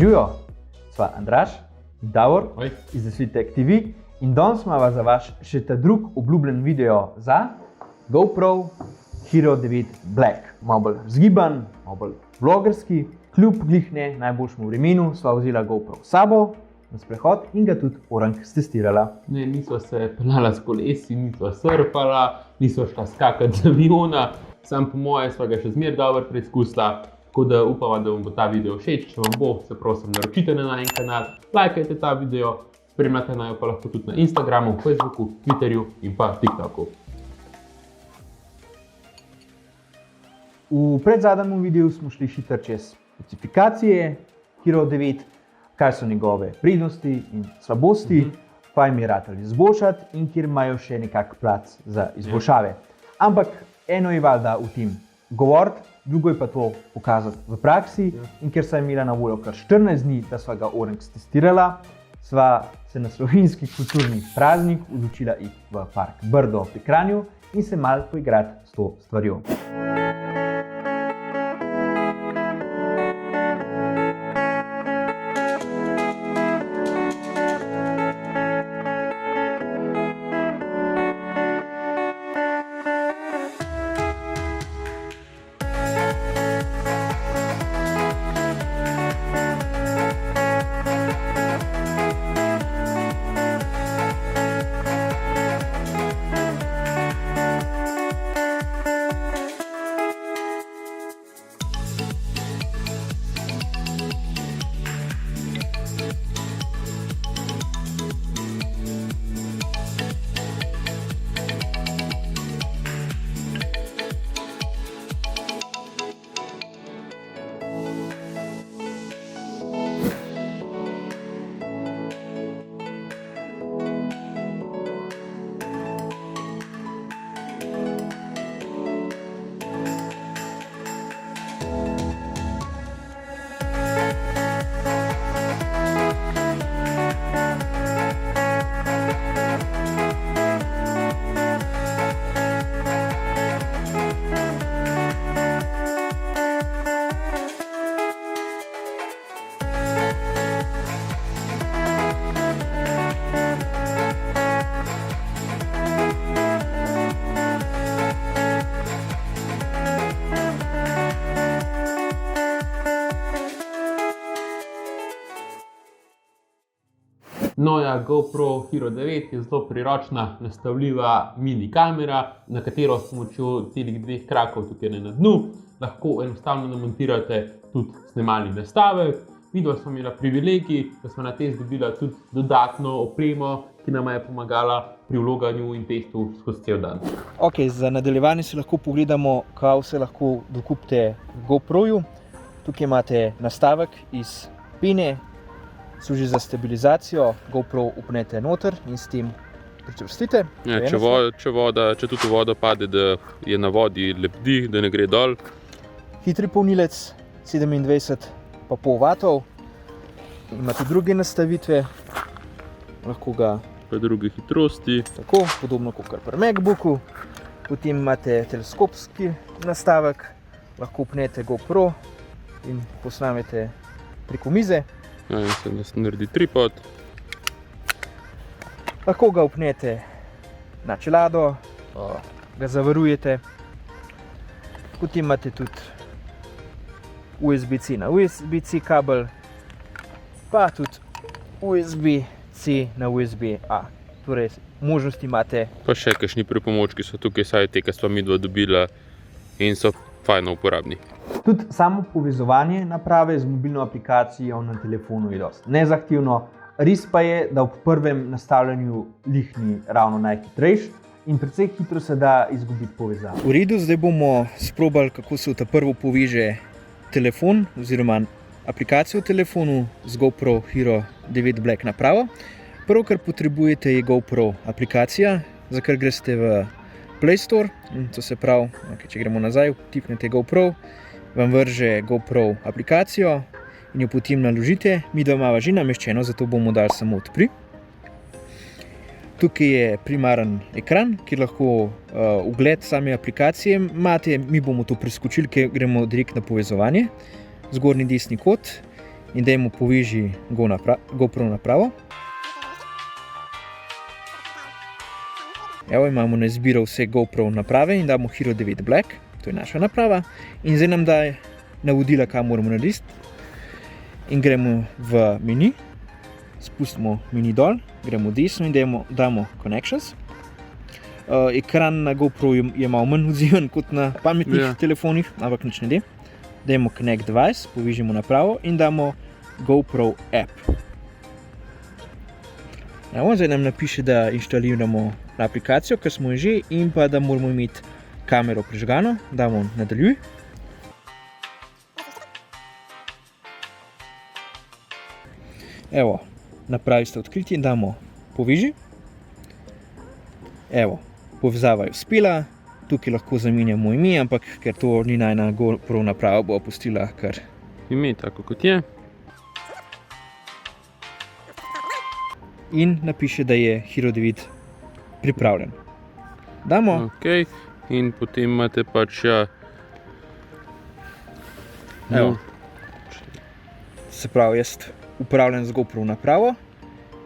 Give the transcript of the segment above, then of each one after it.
Živijo, sva Andraž in Davor Oj. iz Desvitek TV in danes smo vas za vaš še ta drug obljubljen video za GoPro Hero 9 Black. Malo bolj zgiban, malo bolj vlogerski, kljub glihne najboljšemu vremenu sva vzela GoPro s sabo na sprehod in ga tudi orang stestirala. Ne, nisva se pelala s kolesi, nisva surfala, nisva šla skakati z aviona, sam po moje sva ga še zmeraj dobro preizkusila, tako da upava, da vam bo ta video všeč. Če vam bo, se prosim naročite na najin kanal, lajkajte ta video, spremljate naj pa lahko tudi na Instagramu, Facebooku, Twitterju in pa TikToku. V predzadnjem videu smo šli hitro čez specifikacije Hero 9, kaj so njegove prednosti in slabosti, pa jim je ratalo izboljšati in kjer imajo še nekak plac za izboljšave. Ampak eno je valjda v tem govoriti, drugo je pa to pokazati v praksi in ker sva imela na voljo kar 14 dni, da sva ga orang testirala, sva se na slovenski kulturni praznik odločila iti v park Brdo pri Kranju in se malo poigrati s to stvarjo. No ja, GoPro Hero 9 je zelo priročna, nastavljiva mini kamera, na katero s pomočjo celih dveh krakov tukaj na dnu lahko enostavno namontirate tudi snemalni nastavek. Vidva smo imela privilegij, da smo na test dobila tudi dodatno opremo, ki nama je pomagala pri vloganju in testu skozi cel dan. Ok, za nadaljevanje si lahko pogledamo, kaj vse lahko dokupite v GoProju. Tukaj imate nastavek iz pene, služi za stabilizacijo, GoPro upnete noter in s tem pričvrstite. Ja, če tudi voda pade, da je na vodi lebdi, da ne gre dol. Hitri polnilec 27,5 vatov. Imate druge nastavitve, lahko ga pa druge hitrosti. Tako, podobno kot pri MacBooku. Potem imate teleskopski nastavek, lahko upnete GoPro in posnamete preko mize. Ja, in se naredi tripod. Lahko ga upnete na čelado, ga zavarujete. Potem imate tudi USB-C na USB-C kabel, pa tudi USB-C na USB-A. Torej, možnosti imate. Pa še kakšni pripomočki so tukaj, saj te, ki sva midva dobila in so fajno uporabni. Tudi samo povezovanje naprave z mobilno aplikacijo na telefonu je dosti nezahtevno. Res pa je, da ob prvem nastavljanju lih ni ravno najhitrejši in precej hitro se da izgubiti povezavo. V redu, zdaj bomo sprobali, kako se ta prvo poveže telefon oziroma aplikacijo v telefonu z GoPro Hero 9 Black napravo. Prvo, kar potrebujete, je GoPro aplikacija, za kar greste v Play Store. To se pravi, če gremo nazaj, tipnete GoPro, vam vrže GoPro aplikacijo in jo potem naložite. Midva imava že nameščeno, zato bomo dali samo odpri. Tukaj je primaren ekran, kjer lahko ugled same aplikacije imate. Mi bomo to preskočili, ker gremo direkt na povezovanje. Zgornji desni kot in dajmo poveži GoPro napravo. Evo, imamo na izbiro vse GoPro naprave in damo Hero 9 Black, to je naša naprava. In zdaj nam daje navodila, kaj moramo narediti. In gremo v meni, spustimo meni dol, gremo desno in damo Connections. Ekran na GoPro je malo manj odziven kot na pametnih telefonih, ampak nič ne de. Dajmo Connect Device, povežimo napravo in damo GoPro App. Evo, zdaj nam napiše, da inštaliramo aplikacijo, kar smo že, in pa da moramo imeti kamero prižgano. Damo nadaljuj. Evo, napravi ste odkriti in damo poveži. Evo, povezava je uspela, tukaj lahko zamenjamo ime, ampak ker to ni najna GoPro naprava, bo pustila kar ime tako kot je. In napiše, da je Hero 9 pripravljen. Damo. Ok, in potem imate pač Evo. Se pravi, jaz upravljam z GoPro napravo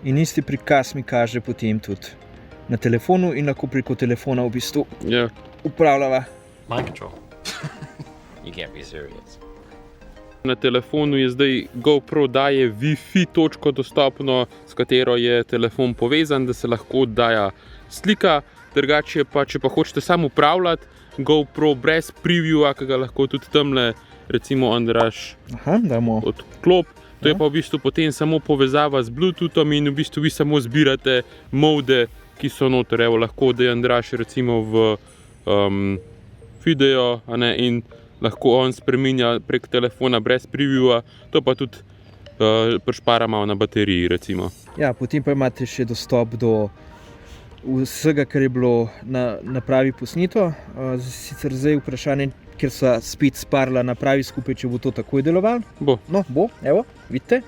in isti prikaz mi kaže potem tudi na telefonu in lahko preko telefona v bistvu upravljava. Mind control. You can't be serious. Na telefonu je zdaj GoPro daje Wi-Fi točko dostopno, s katero je telefon povezan, da se lahko oddaja slika. Drugače pa, če pa hočete samo upravljati GoPro brez previewa, ki ga lahko tudi tamle, recimo Andraž odklop. To je pa v bistvu potem samo povezava z Bluetoothom in v bistvu vi samo zbirate mode, ki so noter. Evo, lahko da je Andraž recimo v video, in lahko on spreminja prek telefona brez previewa, to pa tudi prišpara malo na bateriji, recimo. Ja, potem pa imate še dostop do vsega, kar je bilo na napravi posneto. Sicer zdaj vprašanje, ker so spet sparla napravi skupaj, če bo to takoj delovalo. Bo. No, bo, evo, vidite.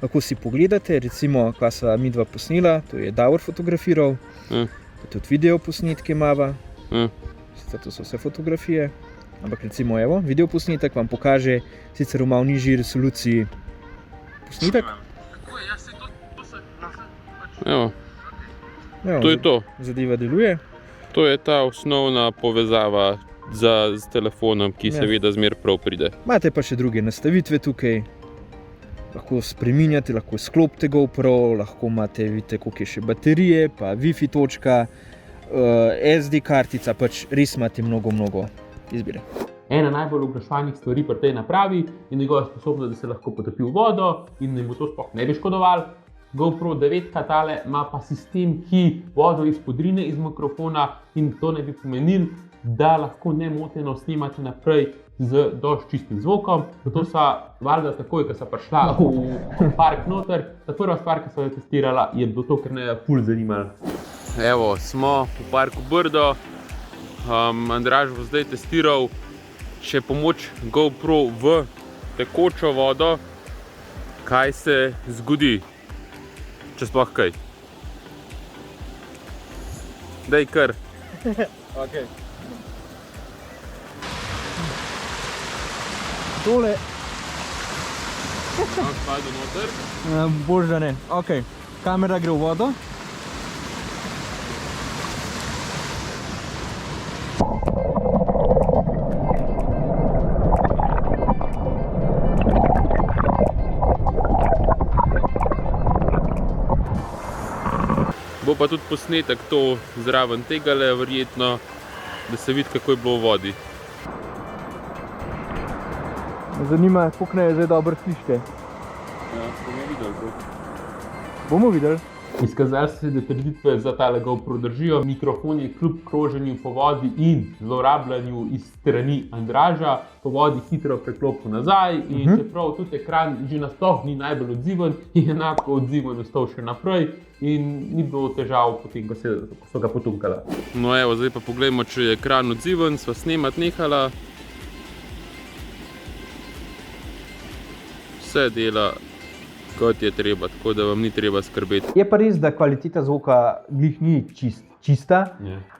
Lahko si pogledate, recimo, kaj sva midva posnela, to je Davor fotografiral, tudi video posnetke imava. Sicer to so vse fotografije. Ampak recimo, evo, video posnetek vam pokaže sicer v malo nižji resoluciji posnetek. Evo, to je to. Zadeva deluje. To je ta osnovna povezava z telefonom, ki seveda zmer prav pride. Imate pa še druge nastavitve tukaj. Lahko spreminjate, lahko izklopite GoPro, lahko imate, vidite, koliko je še baterije, pa Wi-Fi točka, SD kartica, pač res imate mnogo izbire. Ena najbolj vprašanih stvari pri tej napravi je njegova sposobnost, da se lahko potopi v vodo in da mu to sploh ne bi škodoval. GoPro 9 tale ima pa sistem, ki vodo izpodrine iz mikrofona in to ne bi pomenil, da lahko nemoteno snemate naprej z dosti čistim zvokom. Zato so valjda takoj, ko so prišla v park noter, ta prva stvar, ki so jo testirala, je bilo to, ker ne je ful zanimalo. Evo, smo v parku Brdo. Andraž bo zdaj testiral še pomoč GoPro v tekočo vodo, kaj se zgodi, če sploh kaj. Daj kar. Okay. Tole. Spadil noter. Bož da ne. Ok, kamera gre v vodo. Bo pa tudi posnetek to zraven tegale, verjetno, da se vidi, kako je bilo v vodi. Zanima, koliko ne je zdaj dobro slišite. Ja, bomo videli, bro. Bomo videli. Izkazali se, da trditve za tale GoPro držijo. Mikrofon je kljub kroženju po vodi in zlorabljanju iz strani Andraža po vodi hitro preklopil nazaj in čeprav tudi ekran že nasploh ni najbolj odziven, je enako odziven ostal še naprej in ni bilo težav potem, ko so ga potunkala. No evo, zdaj pa poglejmo, če je ekran odziven, sva snemat nehala. Vse dela kot je treba, tako da vam ni treba skrbeti. Je pa res, da kvaliteta zvoka glih ni čista,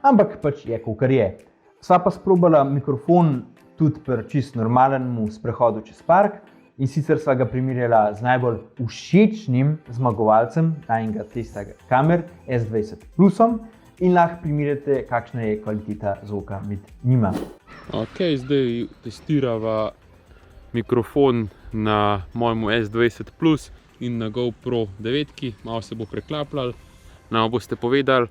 ampak pač je, kakor je. Sva pa sprobala mikrofon tudi pri čist normalnemu sprehodu čez park in sicer sva ga primerjala z najbolj všečnim zmagovalcem najnega testa kamer S20 Plusom in lahko primerjate, kakšna je kvaliteta zvoka med njima. Ok, zdaj testirava mikrofon na mojemu S20 Plus in na GoPro 9, malo se bo preklapljal. Nam boste povedali,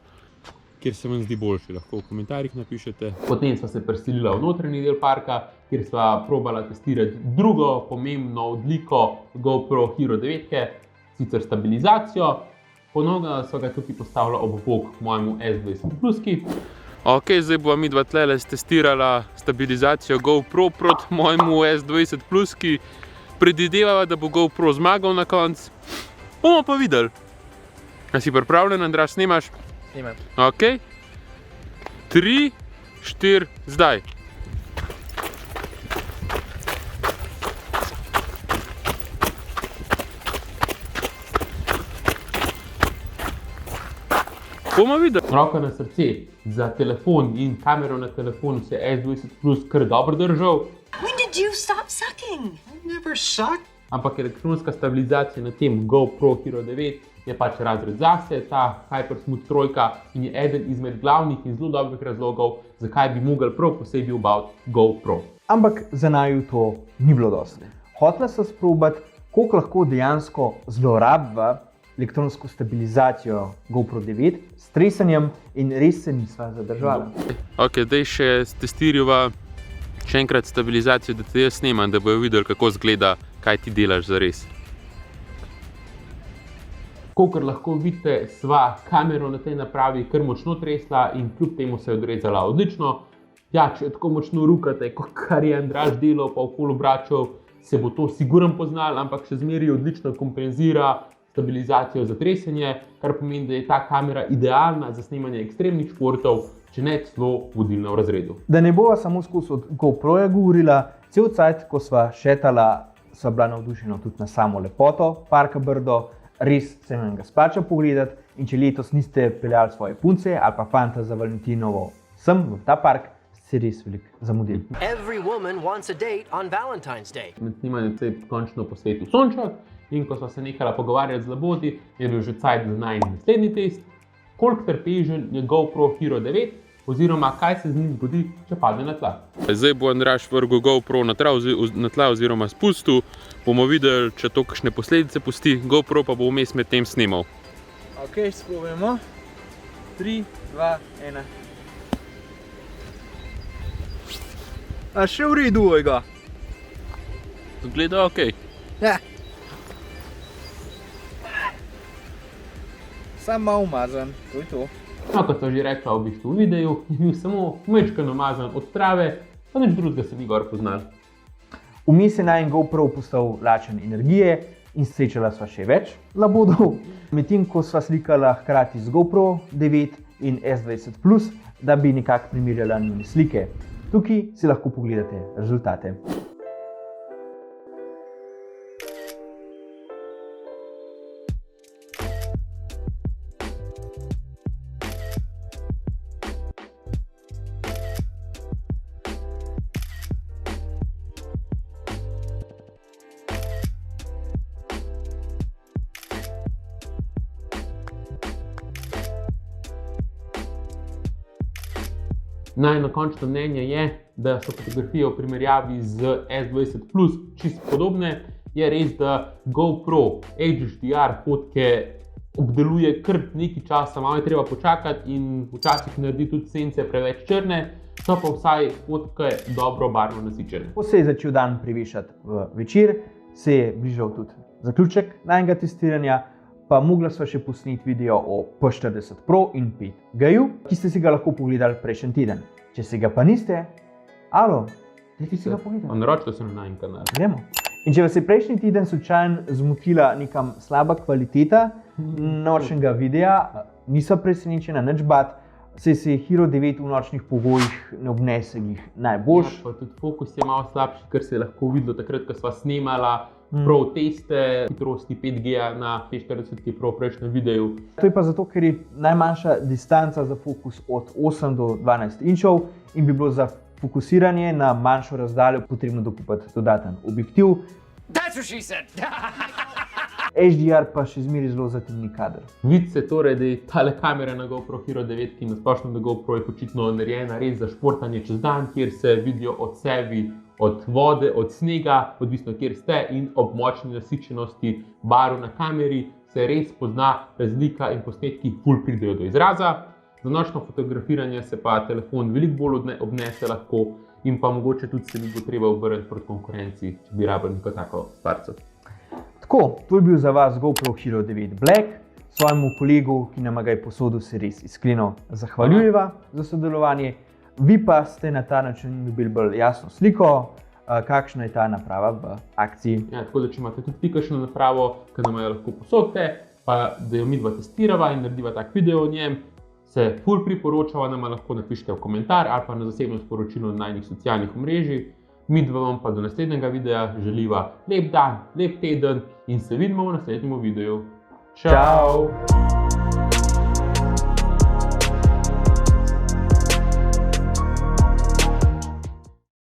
kjer se vam zdi boljši, lahko v komentarjih napišete. Potem sva se preselila v notranji del parka, kjer sva probala testirati drugo pomembno odliko GoPro Hero 9, sicer stabilizacijo. Ponovno sva ga tukaj postavila ob bok mojemu S20 Pluski. Ok, zdaj bova midva tlele testirala stabilizacijo GoPro proti mojemu S20 Pluski. Predvidevava, da bo GoPro zmagal na koncu. Bomo pa videli. A si pripravljen, Andraž, snimaš? Snimam. Ok. 3, 4, zdaj. Bomo videli. Roka na srce, za telefon in kamero na telefonu se je S20 Plus kar dobro držal. When did you stop sucking? I never sucked. Ampak elektronska stabilizacija na tem GoPro Hero 9 je pač razred zase, ta HyperSmooth 3 in je eden izmed glavnih in zelo dobrih razlogov, zakaj bi mogli prav posebej obaviti GoPro. Ampak za naju to ni bilo dosti. Hotela sem sprobati, koliko lahko dejansko zlorabiva elektronsko stabilizacijo GoPro 9 s tresanjem in res se nisva zadržala. Ok, zdaj še testirava še enkrat stabilizacijo, da te jaz snemam, da bojo videli, kako izgleda, kaj ti delaš zares. Kakor lahko vidite, sva kamero na tej napravi kar močno tresla in kljub temu se je odrezala odlično. Ja, če tako močno rukate, kar je Andraž delal pa okoli obračal, se bo to sigurno poznal, ampak še zmeraj odlično kompenzira stabilizacijo za tresenje, kar pomeni, da je ta kamera idealna za snemanje ekstremnih športov, če ne celo vodilna v razredu. Da ne bova samo skozi od GoProja govorila, cel cajt, ko sva šetala, sva bila navdušena tudi na samo lepoto parka Brdo, res se vam ga splača pogledati in če letos niste peljali svoje punce ali pa fanta za Valentinovo sem v ta park, ste res veliko zamudili. Every woman wants a date on Valentine's Day. Med snemanjem se je končno posvetil sonček in ko sva se nehala pogovarjati z labodi, je bil že cajt za naslednji test. Koliko trpežen je GoPro Hero 9 oziroma kaj se z njim zgodi, če pade na tla. Zdaj bo Andraž vrgel GoPro na tla oziroma spustil. Bomo videli, če to kakšne posledice pusti. GoPro pa bo vmes med tem snimal. Ok, sprobujemo. 3, 2, 1. A še v redu ga? Zgleda ok. Ja. Sam malo umazan, to je to. No, kot sem že rekla v bistvu v videu, je bil samo majčkeno umazan od trave, pa nič drugega se ni gor poznal. Vmes je najin GoPro postal lačen energije in srečala sva še več labodov, medtem ko sva slikala hkrati z GoPro 9 in S20 Plus, da bi nekako primerjala njune slike. Tukaj si lahko pogledate rezultate. Najno končno mnenje je, da so fotografije v primerjavi z S20 Plus čisto podobne. Je res, da GoPro HDR fotke obdeluje kar nekaj časa, malo je treba počakati in včasih naredi tudi sence preveč črne, so pa vsaj fotke dobro barvno nasičene. Ko se je začel dan privešati v večer, se je bližal tudi zaključek najnega testiranja, pa mogla sva še posneti video o P40 Pro in 5G-ju, ki ste si ga lahko pogledali prejšnji teden. Če si ga pa niste, alo, dajte si ga pogledati. Naročite se na najin kanal. Gremo. In če vas je prejšnji teden slučajno zmotila nekam slaba kvaliteta nočnega videa, niso presenečena, nič bati, saj se je Hero 9 v nočnih pogojih ne obnese glih najboljš. Ja, pa tudi fokus je malo slabši, ker se je lahko videlo takrat, ko sva snemala prav teste hitrosti 5G na P40 Pro v prejšnjem videu. To je pa zato, ker je najmanjša distanca za fokus od 8 do 12 inčov in bi bilo za fokusiranje na manjšo razdaljo potrebno dokupiti dodaten objektiv. That's what she said. HDR pa še zmeraj zelo zatemni kader. Vidi se torej, da je tale kamera na GoPro Hero 9, ki nasplošno da GoPro je očitno narejena res za športanje čez dan, kjer se vidijo odsevi od vode, od snega, odvisno kjer ste, in ob močni nasičenosti barv na kameri se res pozna razlika in posnetki ful pridejo do izraza. Za nočno fotografiranje se pa telefon veliko bolj obnese lahko in pa mogoče tudi se mi bo treba obrniti proti konkurenci, če bi rabili neko tako stvarco. Tako, to je bil za vas GoPro Hero 9 Black. Svojemu kolegu, ki nam ga je posodil, se res iskreno zahvaljujeva za sodelovanje. Vi pa ste na ta način dobili bolj jasno sliko, kakšna je ta naprava v akciji. Ja, tako da če imate tudi vi kakšno napravo, ki nam jo lahko posodite, pa da jo midva testirava in narediva tak video o njem, se ful priporočava, nama lahko napišite v komentar ali pa na zasebno sporočilo na najnih socialnih omrežjih. Midva vam pa do naslednjega videa želiva lep dan, lep teden in se vidimo v naslednjem videu. Čau!